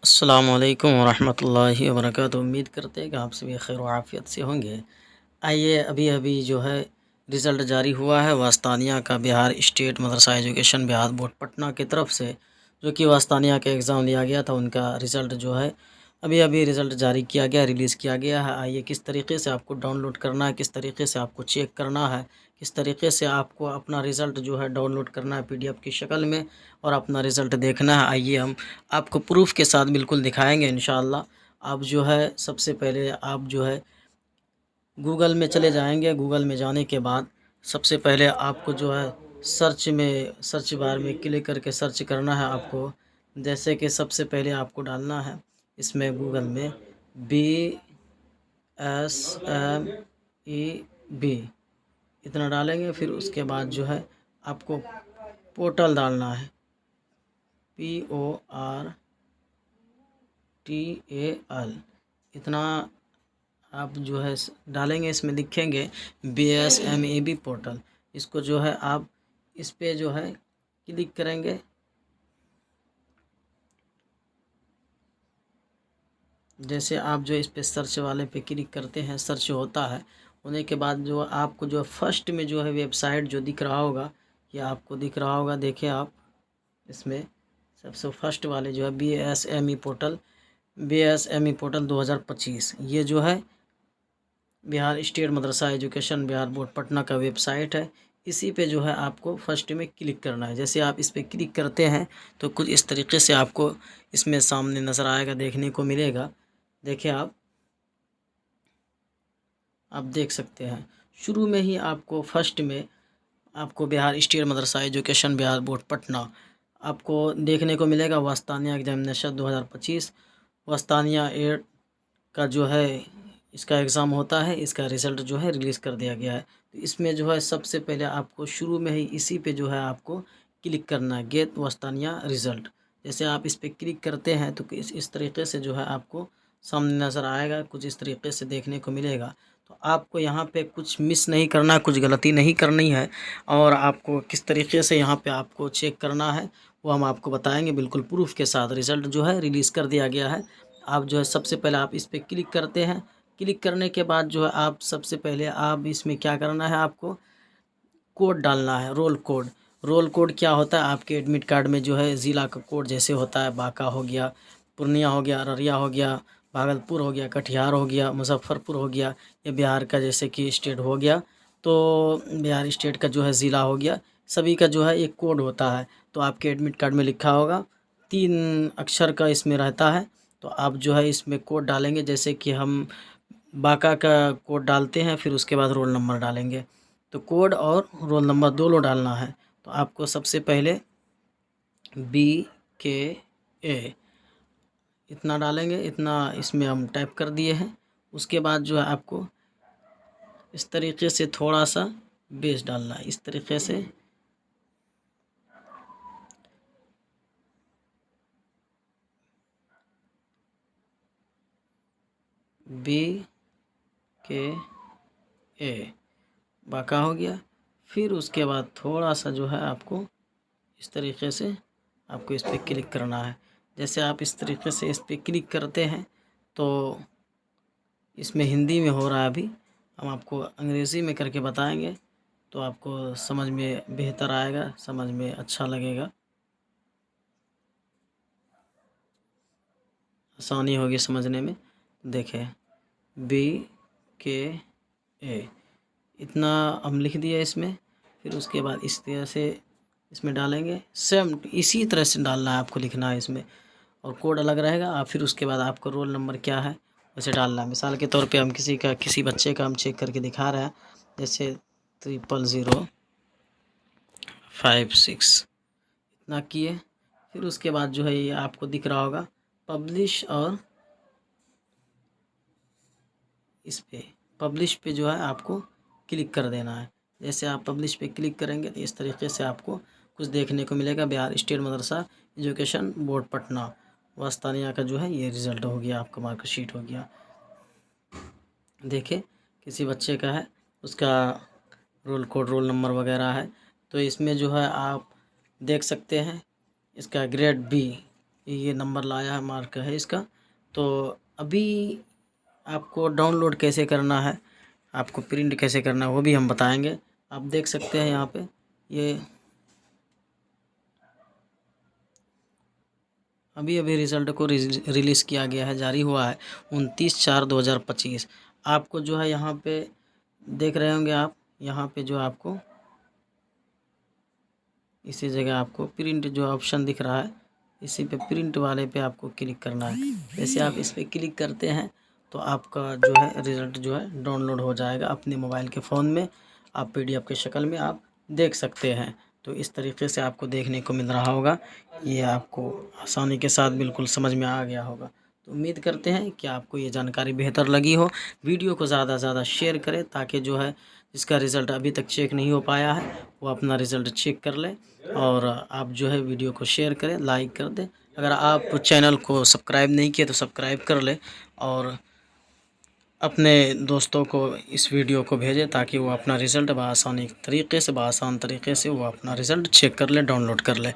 अस्सलामुअलैकुम वरहमतुल्लाहि वबरकातुहू। उम्मीद करते हैं कि आप सभी खैर व आफ़ियत से होंगे। आइए अभी अभी जो है रिज़ल्ट जारी हुआ है वास्तानिया का, बिहार स्टेट मदरसा एजुकेशन बिहार बोर्ड पटना की तरफ से, जो कि वास्तानिया का एग्ज़ाम लिया गया था, उनका रिज़ल्ट जो है अभी अभी रिज़ल्ट जारी किया गया, रिलीज़ किया गया है। आइए किस तरीके से आपको डाउनलोड करना है, किस तरीके से आपको चेक करना है, किस तरीके से आपको अपना रिज़ल्ट जो है डाउनलोड करना है पीडीएफ की शक्ल में और अपना रिज़ल्ट देखना है। आइए हम आपको प्रूफ़ के साथ बिल्कुल दिखाएँगे इंशाअल्लाह। आप जो है सबसे पहले आप जो है गूगल में चले जाएंगे। गूगल में जाने के बाद सबसे पहले आपको जो है सर्च बार में क्लिक करके सर्च करना है आपको। जैसे कि सबसे पहले आपको डालना है इसमें गूगल में BSMEB, इतना डालेंगे। फिर उसके बाद जो है आपको पोर्टल डालना है, PORTAL, इतना आप जो है डालेंगे। इसमें दिखेंगे BSMEB पोर्टल, इसको जो है आप इस पे जो है क्लिक करेंगे। जैसे आप जो इस पे सर्च वाले पे क्लिक करते हैं, सर्च होता है, होने के बाद जो आपको जो फर्स्ट में जो है वेबसाइट जो दिख रहा होगा, ये आपको दिख रहा होगा, देखिए आप इसमें सबसे फर्स्ट वाले जो है BSME पोर्टल 2025, ये जो है बिहार स्टेट मदरसा एजुकेशन बिहार बोर्ड पटना का वेबसाइट है। इसी पे जो है आपको फर्स्ट में क्लिक करना है। जैसे आप इस पे क्लिक करते हैं तो कुछ इस तरीके से आपको इसमें सामने नज़र आएगा, देखने को मिलेगा। देखिए आप देख सकते हैं शुरू में ही आपको फर्स्ट में आपको बिहार स्टेट मदरसा एजुकेशन बिहार बोर्ड पटना आपको देखने को मिलेगा। वास्तानिया एग्जामिनेशन 2025 वास्तानिया 8 का जो है इसका एग्ज़ाम होता है, इसका रिज़ल्ट जो है रिलीज़ कर दिया गया है। तो इसमें जो है सबसे पहले आपको शुरू में ही इसी पे जो है आपको क्लिक करना है, गेट वास्तानिया रिज़ल्ट। जैसे आप इस पे क्लिक करते हैं तो इस तरीके से जो है आपको सामने नज़र आएगा, कुछ इस तरीके से देखने को मिलेगा। तो आपको यहाँ पे कुछ मिस नहीं करना, कुछ गलती नहीं करनी है, और आपको किस तरीके से यहाँ पे आपको चेक करना है वो हम आपको बताएंगे बिल्कुल प्रूफ के साथ। रिज़ल्ट जो है रिलीज़ कर दिया गया है। आप जो है सबसे पहले आप इस पे क्लिक करते हैं। क्लिक करने के बाद जो है आप सबसे पहले आप इसमें क्या करना है, आपको कोड डालना है, रोल कोड। रोल कोड क्या होता है, आपके एडमिट कार्ड में जो है ज़िला का कोड जैसे होता है, बांका हो गया, पूर्णिया हो गया, अररिया हो गया, भागलपुर हो गया, कटिहार हो गया, मुजफ्फरपुर हो गया, ये बिहार का जैसे कि स्टेट हो गया, तो बिहार स्टेट का जो है ज़िला हो गया, सभी का जो है एक कोड होता है। तो आपके एडमिट कार्ड में लिखा होगा, 3 अक्षर का इसमें रहता है। तो आप जो है इसमें कोड डालेंगे, जैसे कि हम बांका का कोड डालते हैं, फिर उसके बाद रोल नंबर डालेंगे। तो कोड और रोल नंबर दोनों डालना है। तो आपको सबसे पहले BKA इतना डालेंगे, इतना इसमें हम टाइप कर दिए हैं। उसके बाद जो है आपको इस तरीके से थोड़ा सा बेस डालना है, इस तरीके से BKA बांका हो गया। फिर उसके बाद थोड़ा सा जो है आपको इस तरीके से आपको इस पर क्लिक करना है। जैसे आप इस तरीके से इस पर क्लिक करते हैं तो इसमें हिंदी में हो रहा है, अभी हम आपको अंग्रेज़ी में करके बताएंगे तो आपको समझ में बेहतर आएगा, समझ में अच्छा लगेगा, आसानी होगी समझने में। देखें BKA इतना हम लिख दिया इसमें। फिर उसके बाद इस तरह से इसमें डालेंगे, सेम इसी तरह से डालना है, आपको लिखना है इसमें, और कोड अलग रहेगा। आप फिर उसके बाद आपको रोल नंबर क्या है उसे डालना है। मिसाल के तौर पे हम किसी बच्चे का हम चेक करके दिखा रहे हैं, जैसे 0056 इतना किए। फिर उसके बाद जो है ये आपको दिख रहा होगा पब्लिश, और इस पे पब्लिश पे जो है आपको क्लिक कर देना है। जैसे आप पब्लिश पे क्लिक करेंगे तो इस तरीके से आपको कुछ देखने को मिलेगा। बिहार स्टेट मदरसा एजुकेशन बोर्ड पटना वास्तानिया का जो है ये रिज़ल्ट हो गया, आपका मार्कशीट हो गया। देखिए किसी बच्चे का है, उसका रोल कोड रोल नंबर वगैरह है। तो इसमें जो है आप देख सकते हैं इसका ग्रेड B ये नंबर लाया है, मार्क है इसका। तो अभी आपको डाउनलोड कैसे करना है, आपको प्रिंट कैसे करना है वो भी हम बताएंगे। आप देख सकते हैं यहाँ पे ये अभी अभी रिज़ल्ट को रिलीज़ किया गया है, जारी हुआ है 29/4/2025। आपको जो है यहाँ पे देख रहे होंगे आप, यहाँ पे जो आपको इसी जगह आपको प्रिंट जो ऑप्शन दिख रहा है, इसी पे प्रिंट वाले पे आपको क्लिक करना है। जैसे आप इस पे क्लिक करते हैं तो आपका जो है रिज़ल्ट जो है डाउनलोड हो जाएगा अपने मोबाइल के फ़ोन में। आप पीडीएफ की शक्ल में आप देख सकते हैं। तो इस तरीके से आपको देखने को मिल रहा होगा, ये आपको आसानी के साथ बिल्कुल समझ में आ गया होगा। तो उम्मीद करते हैं कि आपको ये जानकारी बेहतर लगी हो। वीडियो को ज़्यादा से ज़्यादा शेयर करें ताकि जो है जिसका रिज़ल्ट अभी तक चेक नहीं हो पाया है वो अपना रिज़ल्ट चेक कर ले। और आप जो है वीडियो को शेयर करें, लाइक कर दें। अगर आप चैनल को सब्सक्राइब नहीं किए तो सब्सक्राइब कर लें और अपने दोस्तों को इस वीडियो को भेजें ताकि वो अपना रिज़ल्ट बआसान तरीके से वो अपना रिज़ल्ट चेक कर ले, डाउनलोड कर ले।